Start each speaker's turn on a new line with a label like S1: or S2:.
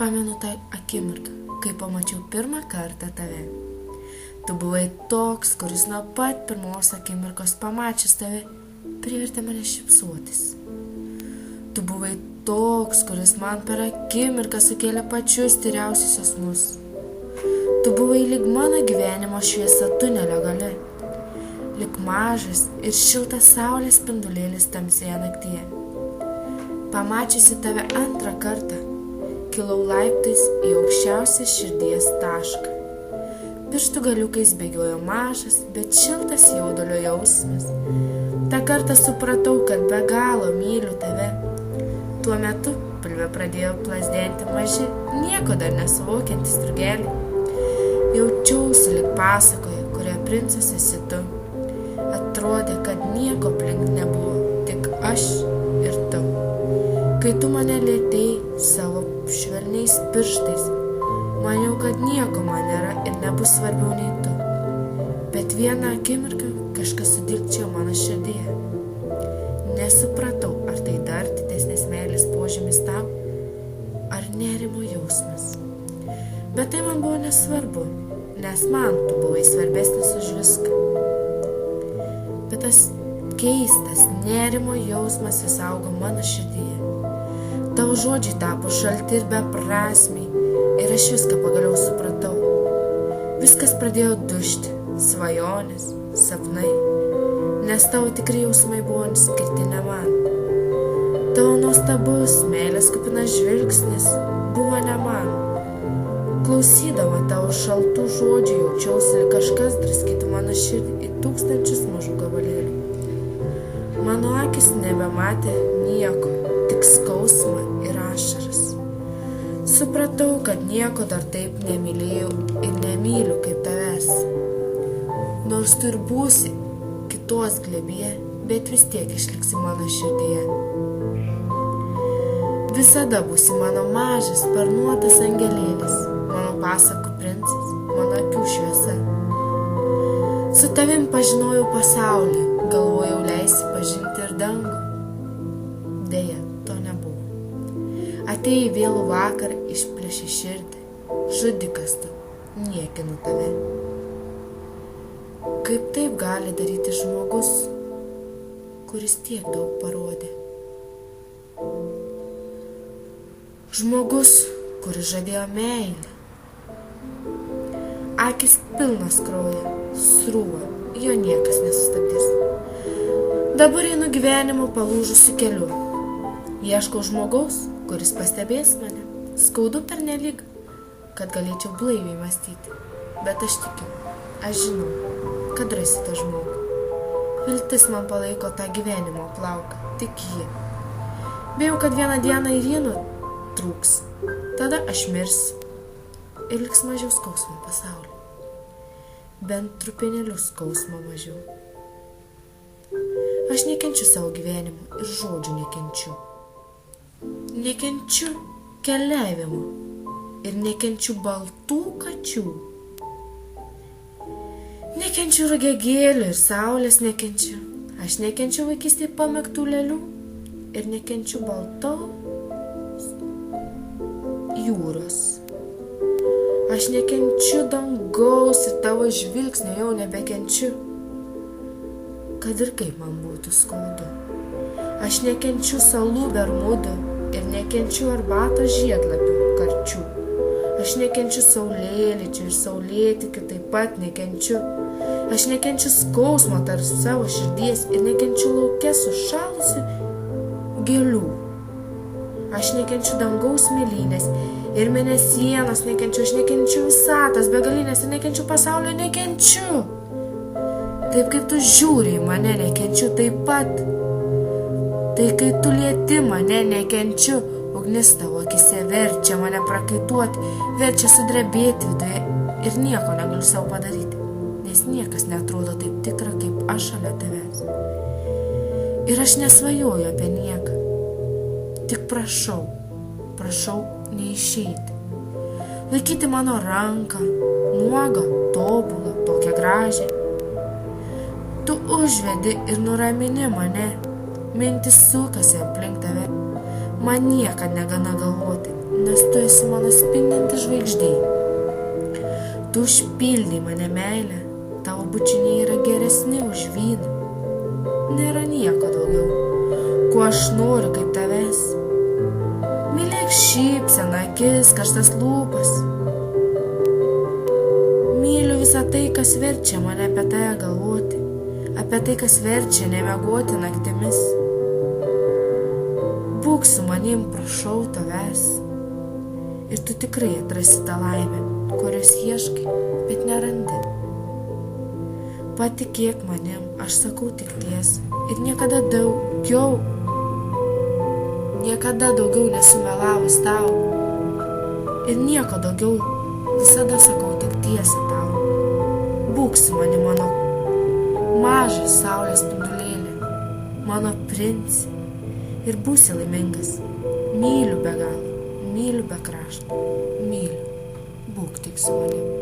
S1: Pamenu tą akimirką, kai pamačiau pirmą kartą tave. Tu buvai toks, kuris nuo pat pirmos akimirkos pamačius tave privertė mane šypsotis. Tu buvai toks, kuris man per akimirką sukėlė pačius tyriausius jausmus. Tu buvai lyg mano gyvenimo šviesa tunelio gale, lyg mažas ir šiltas saulės spindulėlis tamsėje naktyje. Pamačiusi tave antrą kartą, kilau laiptais į aukščiausią širdies tašką. Pirštų galiukais bėgiojo mažas, bet šiltas jaudulio jausmas. Ta kartą supratau, kad be galo myliu tave. Tuo metu pilve pradėjo plazdenti maži, nieko dar nesuvokiantys drugeliai. Jaučiausi lyg pasakoje, kurioje princas esi tu. Atrodė, kad nieko aplink nebuvo, tik aš ir tu. Kai tu mane lietei savo švelniais pirštais, maniau, kad nieko man nėra ir nebus svarbiau nei tu. Bet vieną akimirką kažkas sudilkčiojo mano širdyje. Nesupratau, ar tai dar didesnės meilės požymis tau, ar nerimo jausmas. Bet tai man buvo nesvarbu, nes man tu buvai svarbesnis už viską. Bet tas keistas nerimo jausmas vis augo mano širdyje. Tavo žodžiai tapo šalti ir beprasmiai, ir aš viską pagaliau supratau. Viskas pradėjo dužti, svajonės, sapnai, nes tavo tikri jausmai buvo skirti ne man. Tavo nuostabus, meilės kupinas žvilgsnis buvo ne man. Klausydama tavo šaltų žodžių jaučiausi, lyg kažkas draskytų mano širdį į tūkstančius mažų gabalėlių. Mano akis nebematė nieko, tik skausmą ir ašaras. Supratau, kad nieko dar taip nemylėjau ir nemyliu kaip tavęs. Nors tu ir būsi kitos glėbyje, bet vis tiek išliksi mano širdyje. Visada būsi mano mažas, sparnuotas angelėlis, mano pasakų princas, mano akių šviesa. Su tavim pažinojau pasaulį, galvojau leisi pažinti ir dangų. Deja, to nebuvo. Atėjai vėlų vakarą, išplėšė širdį, žudikas tu, niekinu tave. Kaip taip gali daryti žmogus, kuris tiek daug parodė? Žmogus, kuris žadėjo meilę. Akis pilnas kraujo, srūva, jo niekas nesustabdys. Dabar einu gyvenimo palūžusiu keliu. Ieškau žmogaus, kuris pastebės mane. Skaudu pernelyg, kad galėčiau blaiviai mąstyti. Bet aš tikiu, aš žinau, kad rasi tą žmogų. Viltis man palaiko tą gyvenimo plauką, tik jį. Bijau, kad vieną dieną ir jį trūks. Tada aš mirsiu ir liks mažiau skausmo pasaulyje. Bent trupinėlių skausmo mažiau. Aš nekenčiu savo gyvenimo ir žodžių nekenčiu. Nekenčiu keliavimo ir nekenčiu baltų kačių. Nekenčiu rugiagėlių ir saulės nekenčiu. Aš nekenčiu vaikystėje pamėgtų lėlių ir nekenčiu baltos jūros. Aš nekenčiu dangaus ir tavo žvilgsnio jau nebekenčiu, kad ir kaip man būtų skaudu. Aš nekenčiu salų Bermudų ir nekenčiu arbatos žiedlapių karčių. Aš nekenčiu saulėlydžių ir saulėtikių taip pat nekenčiu. Aš nekenčiu skausmo tarp savo širdies ir nekenčiu lauke sušalusių gėlių. Aš nekenčiu dangaus mėlynės ir mėnesienos nekenčiu, aš nekenčiu visatos begalinės ir nekenčiu pasaulio, nekenčiu. Taip kaip tu žiūri į mane, nekenčiu taip pat. Tai kai tu lieti mane, nekenčiu. Ugnis tavo akise verčia mane prakaituoti, verčia sudrebėti viduje ir nieko negaliu savo padaryti, nes niekas neatrodo taip tikra kaip aš šalia tavęs. Ir aš nesvajoju apie nieką. Tik prašau neišeiti. Laikyti mano ranką, nuogą, tobulą, tokią gražią. Tu užvedi ir nuramini mane, mintis sukasi aplink tave. Man niekad negana galvoti, nes tu esi mano spindinti žvaigždė. Tu užpildai mane meilę, tavo bučiniai yra geresni už vyną. Nėra nieko daugiau, kuo aš noriu kaip tavęs. Mylėk šypseną, akis, karštas lūpas. Myliu visą tai, kas verčia mane apie tave galvoti, apie tai, kas verčia nemiegoti naktimis. Būk su manim, prašau tavęs. Ir tu tikrai atrasi tą laimę, kurios ieškai, bet nerandi. Patikėk manim, aš sakau tik tiesą ir niekada daugiau nesumelavus tau. Ir nieko daugiau, visada sakau tik tiesą tau. Būk su manim, mano mažas saulės spindulėlė, mano princė, ir būsi laimingas. Myliu be galo, myliu be krašto, myliu, būk tik su manim.